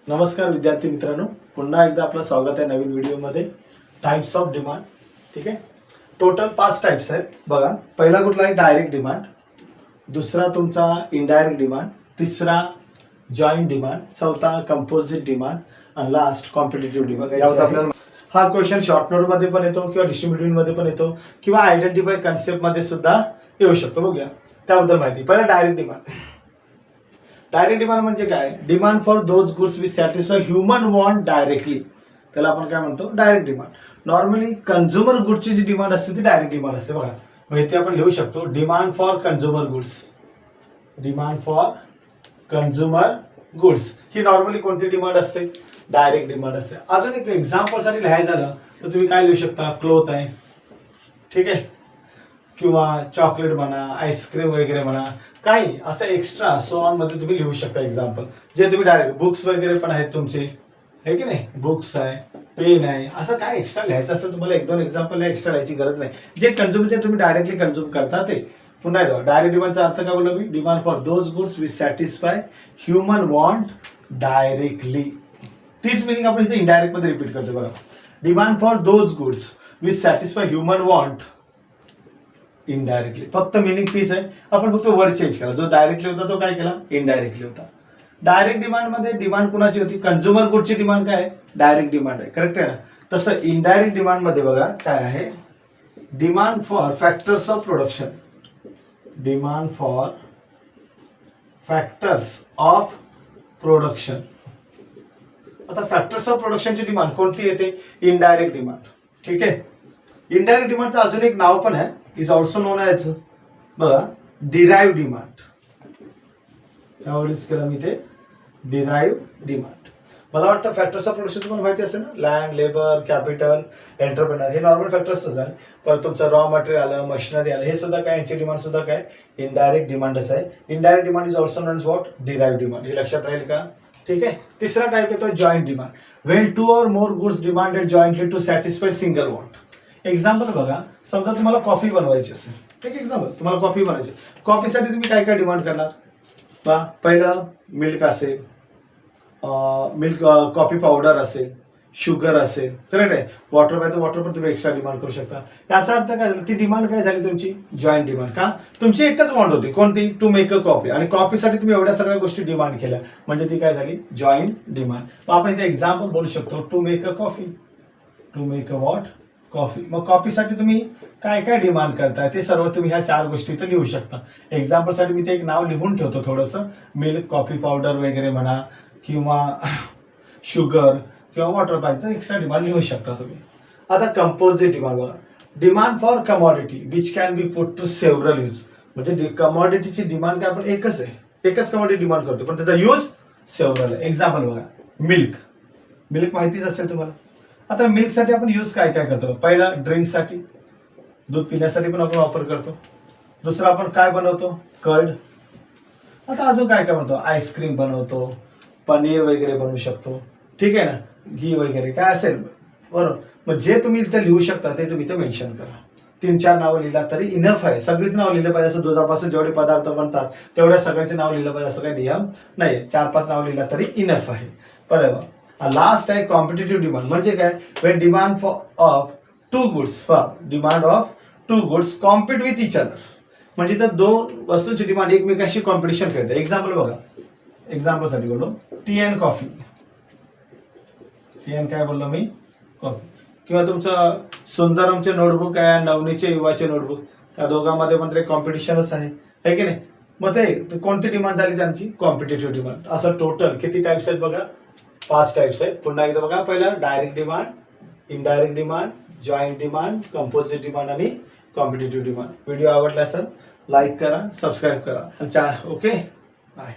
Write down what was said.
नमस्कार विद्यार्थी मित्रांनो, पुन्हा एकदा आपलं स्वागत आहे नवीन व्हिडिओमध्ये. Types of demand. ठीक आहे, टोटल 5 टाइप्स आहेत बघा. पहिला कुठला आहे? Direct demand. दुसरा तुमचा इनडायरेक्ट डिमांड. तिसरा जॉईंट डिमांड. चौथा कंपोजिट डिमांड आणि लास्ट कॉम्पिटिटिव्ह डिमांड. यावर आपल्याला हा क्वेश्चन शॉर्ट नोट मध्ये पण येतो किंवा डिस्ट्रीब्युटिव्ह मध्ये पण येतो किंवा आयडेंटिफाय कन्सेप्ट मध्ये सुद्धा येऊ शकतो. बघूया त्याबद्दल माहिती. पहिला डायरेक्ट डिमांड. डायरेक्ट डिमांड म्हणजे काय? Demand for those goods which satisfy human want directly. त्याला आपण काय म्हणतो? Direct demand. नॉर्मली कन्झ्युमर गुड्सची जी डिमांड असते ती डायरेक्ट डिमांड असते. बघा मग इथे आपण लिहू शकतो demand for consumer goods. Demand for consumer goods he normally कोणती डिमांड असते? डायरेक्ट डिमांड असते. अजून एक एक्झाम्पल साठी लिहायचं झालं तर तुम्ही काय लिहू शकता? क्लोथ आहे, ठीक आहे, किंवा चॉकलेट म्हणा, आईस्क्रीम वगैरे म्हणा, काही असं एक्स्ट्रा सो ऑन मध्ये तुम्ही लिहू शकता एक्झाम्पल. जे तुम्ही डायरेक्ट बुक्स वगैरे पण आहेत तुमचे, हे की नाही, बुक्स आहे, पेन आहे, असं काय एक्स्ट्रा लिहायचं असेल तुम्हाला 1-2 एक्झाम्पल एक्स्ट्रा लिहायची गरज नाही. जे कन्झ्युमरचे तुम्ही डायरेक्टली कन्झ्युम करता ते. पुन्हा एकदा डायरेक्ट डिमांडचा अर्थ काय बोललो मी? Demand for those goods which satisfy human want directly. तीच मिनिंग आपण इथे इनडायरेक्ट मध्ये रिपीट करतो बघा. Demand for those goods which satisfy human want indirectly. फक्त मिनिंग तीच आहे, आपण फक्त वर्ड चेंज केला. जो डायरेक्टली होता तो काय केला? इनडायरेक्टली होता. डायरेक्ट डिमांड मध्ये डिमांड कुणाची होती? कन्झ्युमर गुडची डिमांड काय आहे? डायरेक्ट डिमांड आहे. करेक्ट आहे ना? तसं इनडायरेक्ट डिमांड मध्ये बघा काय आहे? Demand for factors of production. Demand for factors of production. आता फॅक्टर्स ऑफ प्रोडक्शनची डिमांड कोणती येते? Indirect demand. ठीक आहे. इनडायरेक्ट डिमांडचं अजून एक नाव पण आहे, इज ऑल्सो नोन ॲज बघा डिराइव्ह डिमांड. त्यावरच केलं मी ते डिराइव्ह डिमांड. मला वाटतं फॅक्टर्स ऑफ प्रोडक्शन तुम्हाला माहिती असेल ना? लँड, लेबर, कॅपिटल, एंटरप्रेनर, हे नॉर्मल फॅक्टर्स झाले. परत तुमचं रॉ मटेरियल आलं, मशिनरी आलं, हे सुद्धा काय? यांची डिमांड सुद्धा काय? इनडायरेक्ट डिमांडच आहे. Indirect demand is also known as what? Derive demand. हे लक्षात राहील का? ठीक आहे. तिसरा टाइप येतो joint demand. When 2 or more goods demanded jointly to satisfy single want. Example बघा, समजा तुम्हाला कॉफी बनवायची असेल, ठीक, एक्झाम्पल तुम्हाला कॉफी बनवायची. कॉफीसाठी तुम्ही काय काय डिमांड करणार? पहा, पहिलं मिल्क असेल, मिल्क कॉफी पावडर असेल, शुगर असेल, करेक्ट आहे. वॉटर पाहिजे वॉटर पण तुम्ही एक्स्ट्रा डिमांड करू शकता. याचा अर्थ काय झाला? ती डिमांड काय झाली तुमची? Joint demand. का? तुमची एकच वॉन्ट होती, कोणती? To make a coffee. आणि कॉफीसाठी तुम्ही एवढ्या सगळ्या गोष्टी डिमांड केल्या, म्हणजे ती काय झाली? Joint demand. मग आपण इथे एक्झाम्पल बोलू शकतो to make a coffee. To make a what? Coffee. मग कॉफीसाठी तुम्ही काय काय डिमांड करताय ते सर्व तुम्ही ह्या 4 गोष्टी इथे लिहू शकता. एक्झाम्पलसाठी मी ते एक नाव लिहून ठेवतो थोडंसं. मिल्क, कॉफी पावडर वगैरे म्हणा, किंवा शुगर किंवा वॉटर पाहिजे तर एक्स्ट्रा डिमांड लिहू शकता तुम्ही. आता कंपोजिट डिमांड बघा. Demand for commodity which can be put to several use. म्हणजे कमॉडिटीची डिमांड काय? आपण एकच आहे, एकच कमॉडिटी डिमांड करतो, पण त्याचा यूज सेव्हरल आहे. एक्झाम्पल बघा, मिल्क. मिल्क माहितीच असेल तुम्हाला. आता मिल्कसाठी आपण यूज काय काय करतो? पहिला ड्रिंकसाठी, दूध पिण्यासाठी पण आपण वापर करतो. दुसरा आपण काय बनवतो? कर्ड. आता अजून काय काय बनवतो? आईस्क्रीम बनवतो, पनीर वगैरे बनवू शकतो, ठीक आहे ना, घी वगैरे काय असेल, बरोबर. मग जे तुम्ही इथे लिहू शकता ते तुम्ही इथे मेन्शन करा. 3-4 नावं लिहिला तरी इनफ आहे. सगळीच नाव लिहिलं पाहिजे. असं दुधापासून जेवढे पदार्थ बनतात तेवढ्या सगळ्याचे नाव लिहिलं पाहिजे असं काही नियम नाही. 4-5 नाव लिहिला तरी इनफ आहे. बरोबर. लास्ट आहे कॉम्पिटिटिव्ह डिमांड. म्हणजे काय? Wien demand for of 2 goods, demand of 2 goods compete with each other. म्हणजे तर 2 वस्तूंची डिमांड एकमेकांशी कॉम्पिटिशन करते. एक्झाम्पल बघा, एक्झाम्पलसाठी बोललो T and coffee. T and काय बोललो मी? कॉफी. किंवा तुमचं सुंदरमचे नोटबुक आहे, नवनीचे युवाचे नोटबुक, त्या दोघांमध्ये पण तरी कॉम्पिटिशनच आहे की नाही? मग ते कोणती डिमांड झाली त्यांची? Competitive demand. असं टोटल किती टाइप्स आहेत बघा? 5 टाइप्स आहेत. पुन्हा एकदा बघा. पहिलं direct demand, indirect demand, joint demand, composite demand आणि कॉम्पिटिटिव्ह डिमांड. व्हिडिओ आवडला असेल लाईक करा, सबस्क्राईब करा. Okay, bye.